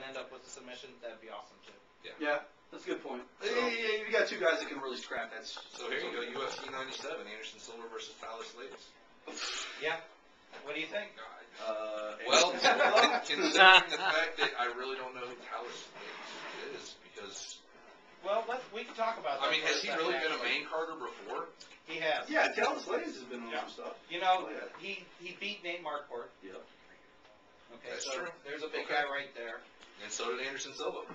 end up with a submission, that'd be awesome too. Yeah, that's a good point. So, You got two guys that can really scrap. So here you go, UFC 97, Anderson Silva versus Tyler Slates. Yeah. What do you think? Well, considering the fact that I really don't know who Tyler Slates is, because... Well, we can talk about that. I mean, has he really been a main carder before? He has. Yeah, Tyler Slates has been on some stuff. You know, he beat Nate Marquardt. Yeah. Okay, That's so true. there's a big guy right there. And so did Anderson Silva.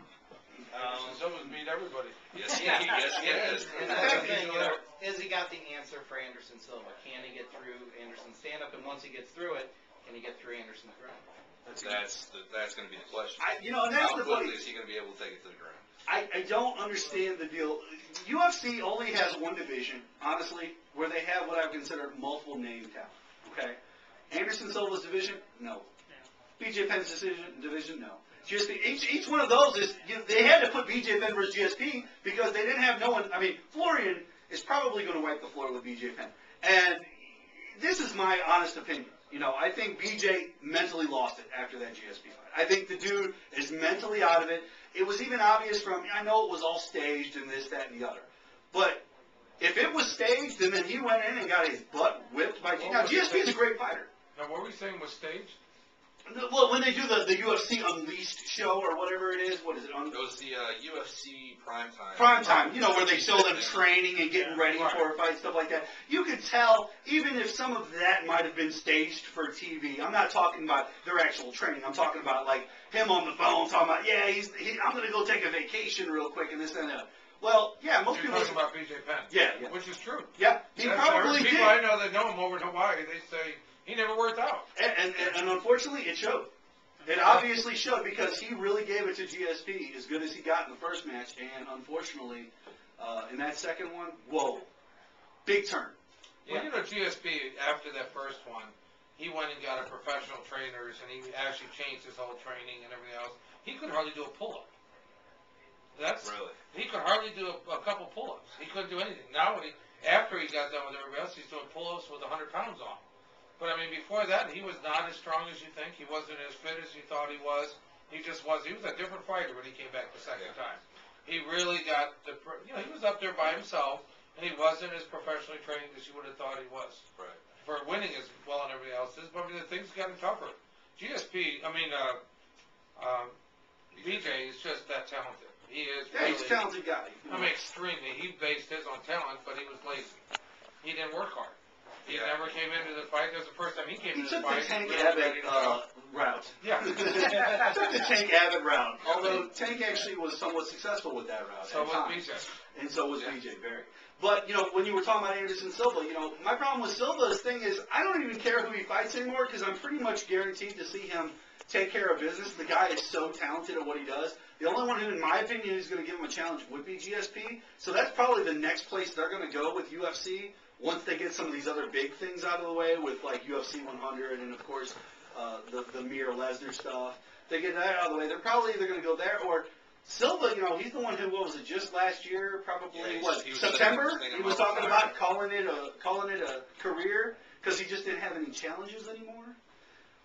Anderson Silva's beat everybody. Yes, he has. And that's the thing, is he got the answer for Anderson Silva? Can he get through Anderson's stand-up? And once he gets through it, can he get through Anderson's ground? That's going to be the question. And that's How the funny. quickly is he going to be able to take it to the ground? I don't understand the deal. UFC only has one division, honestly, where they have what I would consider multiple name talent. Okay, Anderson Silva's division, no. BJ Penn's division, no. GSP, each one of those is, they had to put BJ Penn versus GSP because they didn't have no one. I mean, Florian is probably going to wipe the floor with BJ Penn, and this is my honest opinion. I think BJ mentally lost it after that GSP fight. I think the dude is mentally out of it. It was even obvious I know it was all staged and this, that, and the other. But if it was staged and then he went in and got his butt whipped by GSP. Now, GSP is a great fighter. Now, what were we saying was staged? Well, when they do the UFC Unleashed show or whatever it is, what is it? It was the UFC Primetime. Primetime, where they show them training and getting ready for a fight, stuff like that. You could tell, even if some of that might have been staged for TV. I'm not talking about their actual training. I'm talking about, like, him on the phone talking about, I'm going to go take a vacation real quick and this and that. Well, yeah, most people... You're talking about BJ Penn. Yeah. Which is true. Yeah, he probably did. People I know that know him over in Hawaii, they say... He never worked out. And unfortunately, it showed. It obviously showed because he really gave it to GSP as good as he got in the first match. And unfortunately, in that second one, whoa, big turn. Well, GSP, after that first one, he went and got a professional trainers, and he actually changed his whole training and everything else. He could hardly do a pull-up. Really? He could hardly do a couple pull-ups. He couldn't do anything. Now, after he got done with everybody else, he's doing pull-ups with 100 pounds on. But, I mean, before that, he was not as strong as you think. He wasn't as fit as you thought he was. He just was. He was a different fighter when he came back the second time. He really got he was up there by himself, and he wasn't as professionally trained as you would have thought he was. Right. For winning as well and everybody else is, but I mean, the things gotten tougher. BJ is just that talented. He is really, he's a talented guy. I mean, extremely. He based his on talent, but he was lazy. He didn't work hard. He never came into the fight. That was the first time he came into the fight. He took the Tank Abbott route. Yeah. He took the Tank Abbott route. Although Tank actually was somewhat successful with that route. So was BJ. And so was BJ, very. But, when you were talking about Anderson Silva, my problem with Silva's thing is I don't even care who he fights anymore because I'm pretty much guaranteed to see him take care of business. The guy is so talented at what he does. The only one who, in my opinion, is going to give him a challenge would be GSP. So that's probably the next place they're going to go with UFC. Once they get some of these other big things out of the way with like UFC 100 and of course the Mir Lesnar stuff, they get that out of the way. They're probably either going to go there or Silva. He's the one who just last year, probably September. He was talking about calling it a career because he just didn't have any challenges anymore.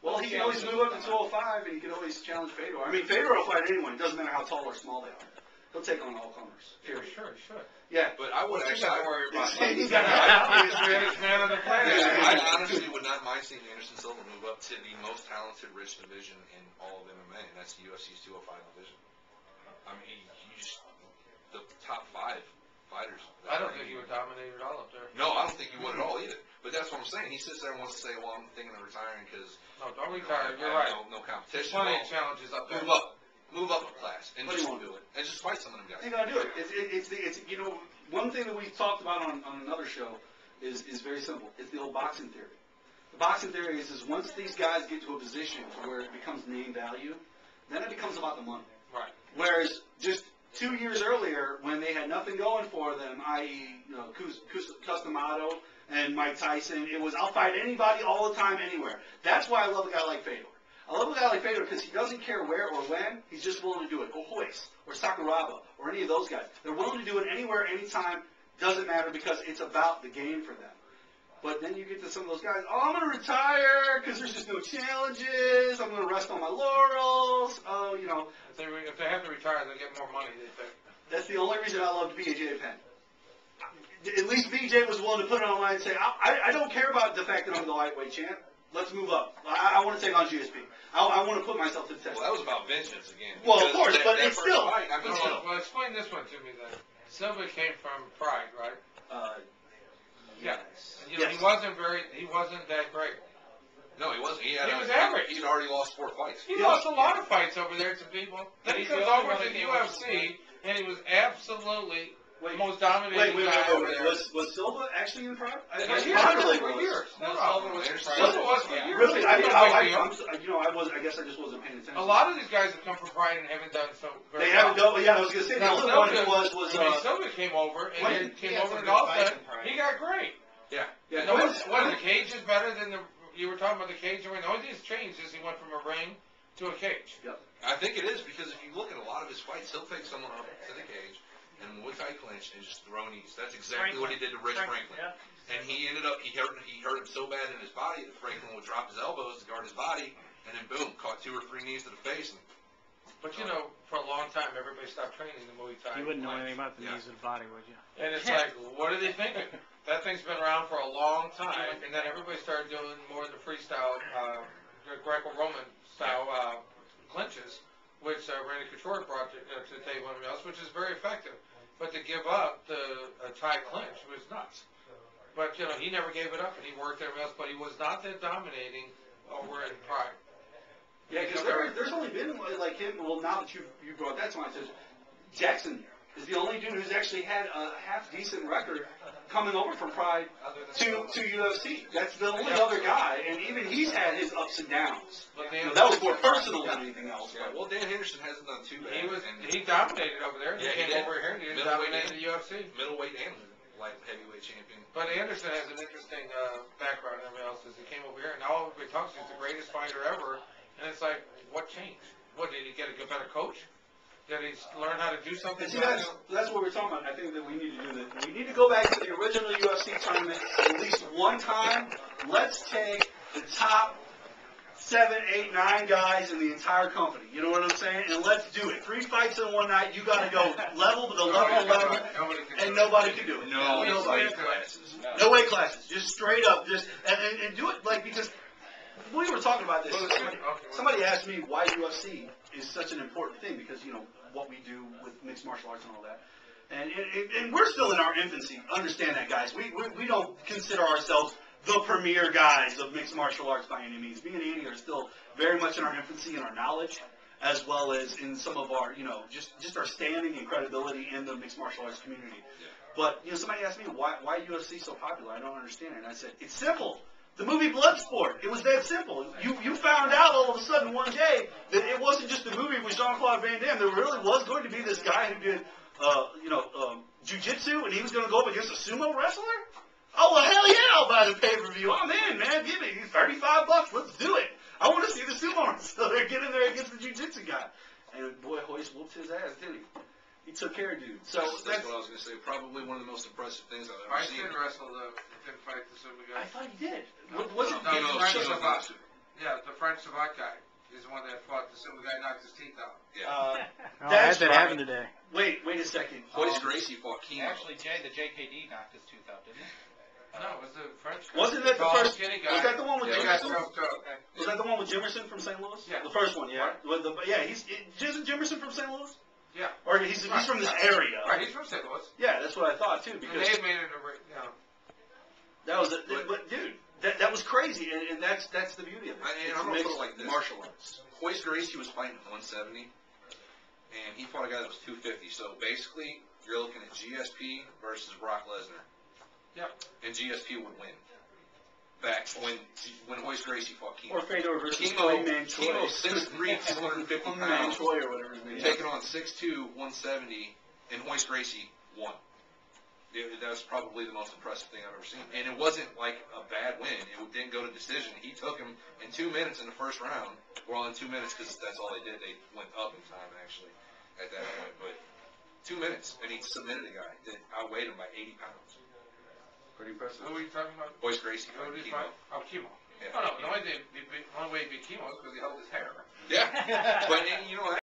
Well, he can always move up to 205 and he can always challenge Fedor. I mean, Fedor will fight anyone. It doesn't matter how tall or small they are. He'll take on all comers. Yeah, sure, he should. Yeah, but I would actually worry about he's got the greatest man on the planet. I honestly would not mind seeing Anderson Silva move up to the most talented, rich division in all of MMA, and that's the UFC's 205 division. I mean, the top 5 fighters. I don't think he would dominate at all up there. No, I don't think he would at all either. But that's what I'm saying. He sits there and wants to say, well, I'm thinking of retiring because... No, don't retire. You're right. No competition. Plenty of challenges up there. Move up a class and just do it. And just fight some of them guys. You gotta do it. It's one thing that we talked about on another show is very simple. It's the old boxing theory. The boxing theory is once these guys get to a position where it becomes name value, then it becomes about the money. Right. Whereas just 2 years earlier, when they had nothing going for them, i.e., Customato and Mike Tyson, it was I'll fight anybody all the time, anywhere. That's why I love a guy like Fedor. I love a guy like Fedor because he doesn't care where or when. He's just willing to do it. Or Royce, or Sakuraba, or any of those guys. They're willing to do it anywhere, anytime. Doesn't matter because it's about the game for them. But then you get to some of those guys, oh, I'm going to retire because there's just no challenges. I'm going to rest on my laurels. Oh, you know. If they have to retire, they get more money, they think. That's the only reason I loved BJ Penn. At least BJ was willing to put it online and say, I don't care about the fact that I'm the lightweight champ. Let's move up. I want to take on GSP. I want to put myself to the test. Well, that was about vengeance again. Well, of course, that, but that it's first still. Fight, I mean, still. Well, explain this one to me then. Silva came from Pride, right? Yes. And, you know, he wasn't that great. No, he wasn't. He was average. He'd already lost 4 fights. He lost a lot of fights over there to people. Then he He's the comes only over one to that the came up UFC, and he was absolutely the most dominating Wait. guy over there. Was Silva actually in Pride? For years. No, No, Silva was in Silva was for years. Really? It's no big deal. I guess I just wasn't paying attention. A lot of these guys that come from Pride and haven't done so very They well. haven't done. Yeah, I was gonna say the Now, other one Silva, Silva came over, and Quinn. he came He had over, some and all good of a fights sudden, in Pride. he got great. Yeah. Yeah, And Quinn- the cage is better than the. You were talking about the cage ring. The only thing that's changed is he went from a ring to a cage. I think it is because if you look at a lot of his fights, he'll take someone up to the cage and Muay Thai clinch and just throw knees. That's exactly what he did to Rich Franklin. Yeah. And he ended up, he hurt him so bad in his body that Franklin would drop his elbows to guard his body, and then boom, caught 2 or 3 knees to the face. And, But you know, for a long time, everybody stopped training the Muay Thai. You wouldn't know clinch. anything about the knees of the body, would you? And it's like, what are they thinking? That thing's been around for a long time, and then everybody started doing more of the freestyle, Greco-Roman style clinches, which Randy Couture brought to the table and everything else, which is very effective. But to give up the Thai clinch was nuts. But you know, he never gave it up, and he worked everything else. But he was not that dominating over in Pride. Yeah, because there's only been like him. Well, now that you brought that to mind, says Jackson is the only dude who's actually had a half decent record coming over from Pride to UFC. That's the only other guy, and even he's had his ups and downs. But You know, that was more personal than anything else. yeah, well, Dan Henderson hasn't done too bad. He dominated over there. Yeah, He he came did. over here and he Middleweight dominated the UFC. Middleweight and light heavyweight champion. But Anderson has an interesting background and everything else. As he came over here, and now everybody talks, he's the greatest fighter ever. And it's like, what changed? What, did he get a better coach? Did he learn how to do something? And see, that's what we're talking about. I think that we need to do that. We need to go back to the original UFC tournament at least one time. Let's take the top 7, 8, 9 guys in the entire company. You know what I'm saying? And let's do it. 3 fights in one night. You got to go level to level, and nobody can do it. No Nobody. weight classes. No weight classes. Just straight up. Just and do it like because we were talking about this. Somebody asked me why UFC is such an important thing because you know what we do with mixed martial arts and all that. And we're still in our infancy. Understand that, guys. We don't consider ourselves the premier guys of mixed martial arts by any means. Me and Andy are still very much in our infancy in our knowledge, as well as in some of our, you know, just our standing and credibility in the mixed martial arts community. But, you know, somebody asked me, why UFC so popular? I don't understand it. And I said, it's simple. The movie Bloodsport. It was that simple. You found out all of a sudden one day that it wasn't just a movie with Jean-Claude Van Damme. There really was going to be this guy who did, jiu-jitsu, and he was going to go up against a sumo wrestler? Oh, well, hell yeah, I'll buy the pay-per-view. I'm in, man. Give me $35. Let's do it. I want to see the sumo wrestler get in there against the jiu-jitsu guy. And boy, Hoist whooped his ass, didn't he? He took care of dude. So that's what I was going to say. Probably one of the most impressive things I've ever I seen. did wrestle didn't fight the Silva guy. I thought he did. Was it? No, French no, Savate. Yeah, the French Savate guy is the one that fought the Silva guy, knocked his teeth out. Yeah. Oh, That's that right. happened today. Wait a second. Hoist Gracie fought Kimo. Actually, the JKD knocked his tooth out, didn't he? No, it was the French guy. Wasn't that the Tall, first? skinny guy. Was that the one with They got Jimerson? choked up. Was that the one with Jimerson from St. Louis? Yeah. The first one, yeah. Right. Isn't Jimerson from St. Louis? Yeah. Or he's from this area. Right, he's from St. Louis. Yeah, that's what I thought too. And Because they made it a, that was, but dude, that was crazy, and that's the beauty of it. And It's I'm gonna put mixed it like this. martial arts. Hoist Gracie was fighting at 170, and he fought a guy that was 250. So basically, you're looking at GSP versus Brock Lesnar. Yep. And GSP would win. Back when Hoist Gracie fought Kimo. Or Fedor versus Kimo, Man Choi. Kimo 6'3", 250 Man pounds, Choi or whatever his name is. taking on 6'2", 170, and Hoist Gracie won. That was probably the most impressive thing I've ever seen. And it wasn't like a bad win. It didn't go to decision. He took him in 2 minutes in the first round. Well, in 2 minutes because that's all they did. They went up in time, actually, at that point. But 2 minutes, and he submitted a guy that outweighed him by 80 pounds. Pretty impressive. Who are you talking about? Boyce Gracie Who fighting did he Chemo. fight? Oh, Chemo. Yeah. Oh, no, the only way he beat Chemo is because he held his hair. Yeah, but you know,